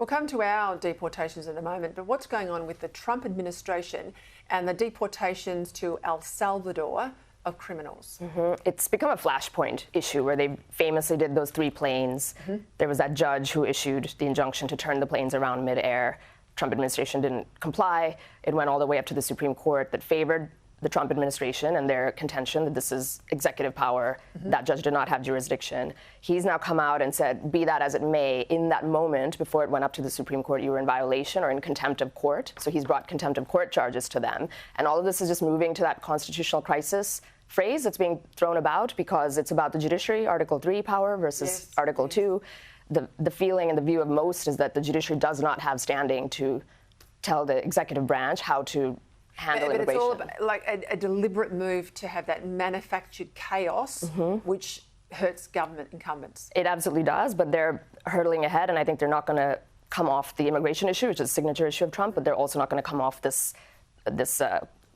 We'll come to our deportations in a moment, but what's going on with the Trump administration and the deportations to El Salvador of criminals? It's become a flashpoint issue where they famously did those 3 planes. There was that judge who issued the injunction to turn the planes around midair. Trump administration didn't comply. It went all the way up to the Supreme Court that favored the Trump administration and their contention that this is executive power. That judge did not have jurisdiction. He's now come out and said, be that as it may, in that moment before it went up to the Supreme Court, you were in violation or in contempt of court. So he's brought contempt of court charges to them. And all of this is just moving to that constitutional crisis phrase that's being thrown about because it's about the judiciary, Article 3 power versus Article 2. The feeling and the view of most is that the judiciary does not have standing to tell the executive branch how to handle immigration. It's all about, like a deliberate move to have that manufactured chaos, which hurts government incumbents. It absolutely does, but they're hurtling ahead, and I think they're not going to come off the immigration issue, which is a signature issue of Trump, but they're also not going to come off this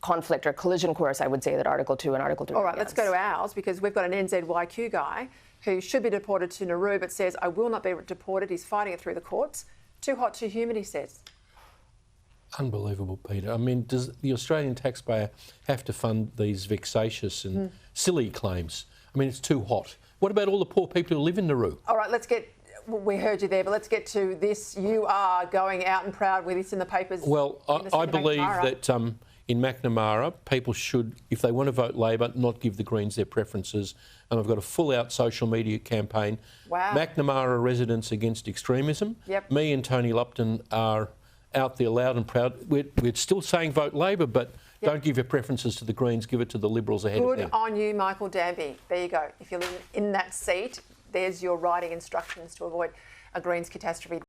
conflict or collision course, I would say, that Article 2 and Article 3 All right, let's go to ours, because we've got an NZYQ guy who should be deported to Nauru, but says, I will not be deported. He's fighting it through the courts. Too hot, too humid, he says. Unbelievable, Peter. I mean, does the Australian taxpayer have to fund these vexatious and silly claims? I mean, it's too hot. What about all the poor people who live in Nauru? All right, we heard you there, but let's get to this. You are going out and proud with this in the papers. Well, I believe that in Macnamara, people should, if they want to vote Labor, not give the Greens their preferences. And I've got a full-out social media campaign. Wow. Macnamara residents against extremism. Yep. Me and Tony Lupton are out there loud and proud. We're still saying vote Labor, but don't give your preferences to the Greens, give it to the Liberals ahead of them. Good on you, Michael Danby. There you go. If you're in that seat, there's your writing instructions to avoid a Greens catastrophe.